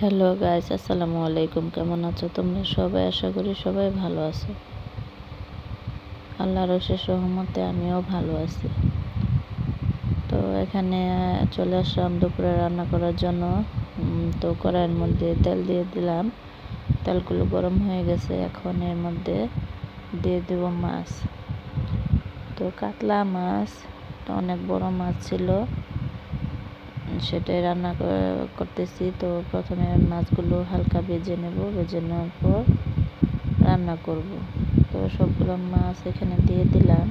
Hello guys, আসসালামু আলাইকুম। কেমন আছো তোমরা সবাই? আশা করি সবাই ভালো আছো। আল্লাহর অশেষ রহমতে আমিও ভালো আছি। তো এখানে চলে আসলাম দুপুরে রান্না করার জন্য। তো কড়াইয়ের মধ্যে তেল দিয়ে দিলাম। তেলগুলো গরম হয়ে গেছে। এখন এর মধ্যে দিয়ে দেব মাছ। তো কাতলা মাছ, অনেক বড় মাছ ছিল, সেটাই রান্না করতেছি। তো প্রথমে মাছগুলো হালকা ভেজে নেব, ভেজে নেওয়ার পর রান্না করব। তো সবগুলো মাছ এখানে দিয়ে দিলাম।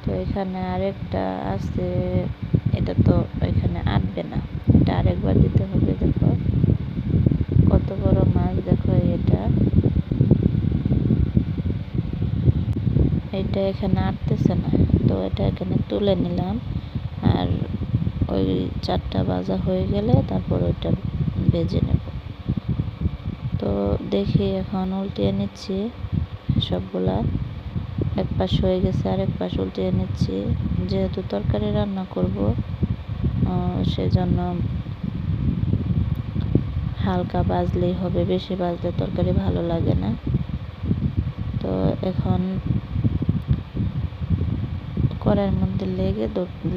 তো এখানে আরেকটা আছে, এটা তো এখানে আটবে না, এটা আরেকবার দিতে হবে। দেখো কত বড় মাছ, দেখো এটা এখানে আটতেছে না। তো এটা এখানে তুলে নিলাম। আর ওই 4টা ভাজা হয়ে গেলে তারপর ওইটা ভেজে নেব। তো দেখি এখন উল্টিয়ে নিচ্ছি সবগুলা। এক পাশ হয়ে গেছে, আরেক পাশ উল্টিয়ে নিচ্ছি। যেহেতু তরকারি রান্না করব, সেজন্য হালকা ভাজলেই হবে, বেশি ভাজলে তরকারি ভালো লাগে না। তো এখন কড়াইয়ের মধ্যে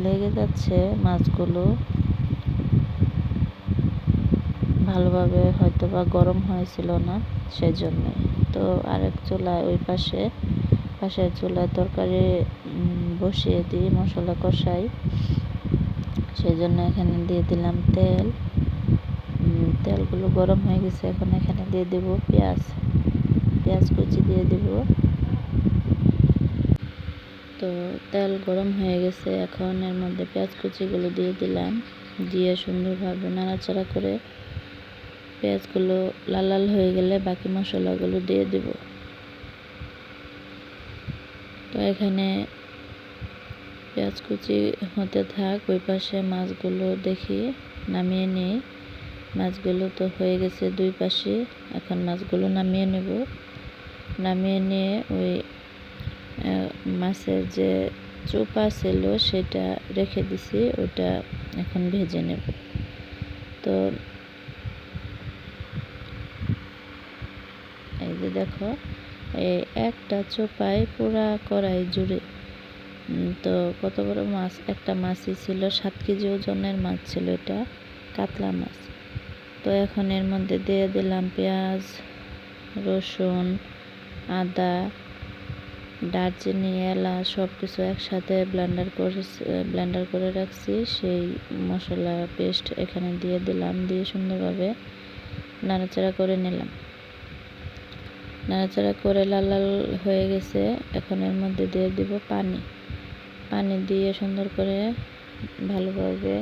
লেগে যাচ্ছে মাছগুলো, ভালোভাবে হয়তো বা গরম হয়েছিল না, সেজন্যই। তো আরেক চুলায় পাশের চুলায় তরকারি বসিয়ে দিই, মশলা কষাই। সেই জন্য এখানে দিয়ে দিলাম তেল। তেলগুলো গরম হয়ে গেছে। এখন এখানে দিয়ে দেব পেঁয়াজ কুচি দিয়ে দেব। তো তেল গরম হয়ে গেছে, এখন এর মধ্যে পেঁয়াজ কুচিগুলো দিয়ে দিলাম। দিয়ে সুন্দরভাবে নাড়াচাড়া করে পেঁয়াজগুলো লাল লাল হয়ে গেলে বাকি মশলাগুলো দিয়ে দেব। তো এখানে পেঁয়াজ কুচি হতে থাক, ওই পাশে মাছগুলো দেখি নামিয়ে নিই। মাছগুলো তো হয়ে গেছে দুই পাশে। এখন মাছগুলো নামিয়ে নেব। নামিয়ে নিয়ে ওই মাছের যে চোপা ছিল সেটা রেখে দিছি, ওটা এখন ভেজে নেব। তো এই যে দেখো, এই একটা চোপায় পুরা কড়াই জুড়ে। তো কত বড় মাছ, একটা মাছই ছিল, 7 কেজি ওজনের মাছ ছিল, এটা কাতলা মাছ। তো এখন এর মধ্যে দিয়ে দিলাম পেঁয়াজ, রসুন, আদা, দারচিনি, এলাচ সব কিছু একসাথে ব্লেন্ডার করে রাখছি। সেই মশলা পেস্ট এখানে দিয়ে দিলাম, দিয়ে সুন্দরভাবে নাড়াচাড়া করে নিলাম। নাড়াচাড়া করে লাল লাল হয়ে গেছে। এখন এর মধ্যে দিয়ে দিব পানি দিয়ে সুন্দর করে ভালোভাবে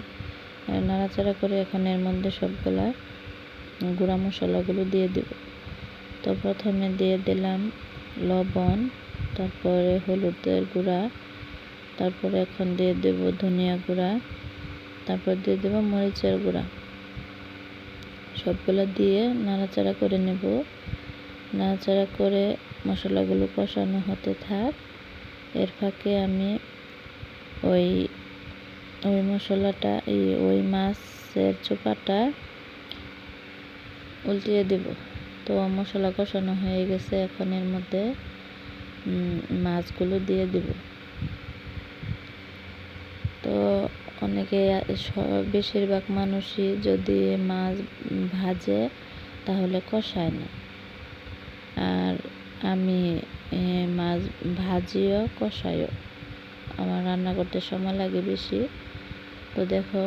নাড়াচাড়া করে এখন এর মধ্যে সবগুলা গুঁড়া মশলাগুলো দিয়ে দেব। তো প্রথমে দিয়ে দিলাম লবণ, তারপরে হলুদের গুঁড়া, তারপরে এখন দিয়ে দেব ধনিয়া গুঁড়া, তারপর দিয়ে দেব মরিচের গুঁড়া। সবগুলো দিয়ে নাড়াচাড়া করে নেব। নাড়াচাড়া করে মশলাগুলো কষানো হতে থাক। এর ফাঁকে আমি ওই মশলাটা, ওই মাছের চোপাটা উল্টিয়ে দেব। তো মশলা কষানো হয়ে গেছে, এখন এর মধ্যে মাছগুলো দিয়ে দেব। তো অনেকে, বেশিরভাগ মানুষই যদি মাছ ভাজে তাহলে কষায় না, আর আমি মাছ ভাজিও কষাইও, আমার রান্না করতে সময় লাগে বেশি। তো দেখো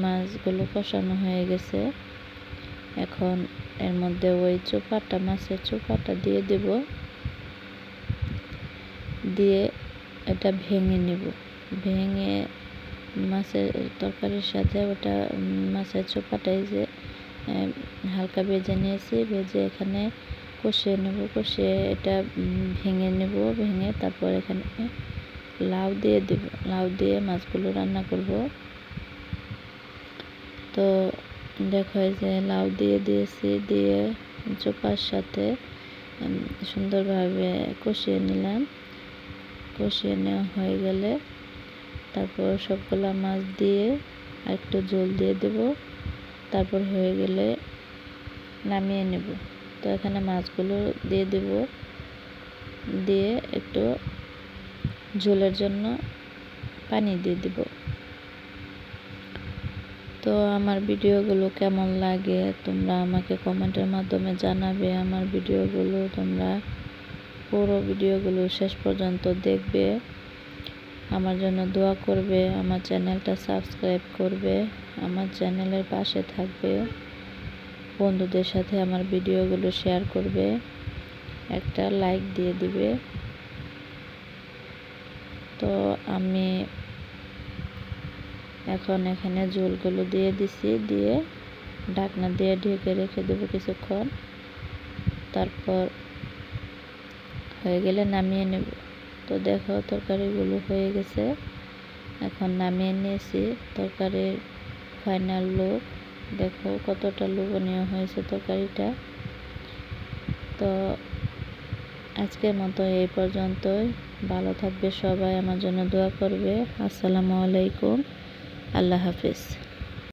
মাছগুলো কষানো হয়ে গেছে। এখন এর মধ্যে ওই মাছের চোপাটা দিয়ে দেব, দিয়ে এটা ভেঙে নেব। ভেঙে মাছের তরকারির সাথে ওটা মাছের চোপাটাই যে হালকা ভেজে নিয়েছি, ভেজে এখানে কষিয়ে নেব। কষিয়ে এটা ভেঙে নেব। ভেঙে তারপর এখানে লাউ দিয়ে দেব। লাউ দিয়ে মাছগুলো রান্না করব। তো দেখো এই যে লাউ দিয়ে দিয়েছি, দিয়ে চোপার সাথে সুন্দরভাবে কষিয়ে নিলাম। কষিয়ে নেওয়া হয়ে গেলে তারপর সবগুলা মাছ দিয়ে একটু ঝোল দিয়ে দেব। তারপর হয়ে গেলে নামিয়ে নেব। তো এখানে মাছগুলো দিয়ে দেব, দিয়ে একটু ঝোলের জন্য পানি দিয়ে দিব। তো আমার ভিডিওগুলো কেমন লাগে তোমরা আমাকে কমেন্টের মাধ্যমে জানাবে। আমার ভিডিওগুলো তোমরা পুরো ভিডিওগুলো শেষ পর্যন্ত দেখবে, আমার জন্য দোয়া করবে, আমার চ্যানেলটা সাবস্ক্রাইব করবে, আমার চ্যানেলের পাশে থাকবে, বন্ধুদের সাথে আমার ভিডিওগুলো শেয়ার করবে, একটা লাইক দিয়ে দিবে। তো আমি এখন এখানে ঝোলগুলো দিয়ে দিছি, দিয়ে ঢাকনা দিয়ে ঢেকে রেখে দেবো কিছুক্ষণ। তারপর হয়ে গেলে নামিয়ে নেব। তো দেখো তরকারিগুলো হয়ে গেছে, এখন নামিয়ে নিয়েছি। তরকারির ফাইনাল লুক দেখো, কতটা লোভনীয় হয়েছে তরকারিটা। তো আজকের মতো এই পর্যন্তই। ভালো থাকবে সবাই, আমার জন্য দোয়া করবে। আসসালামু আলাইকুম, আল্লাহ হাফিজ।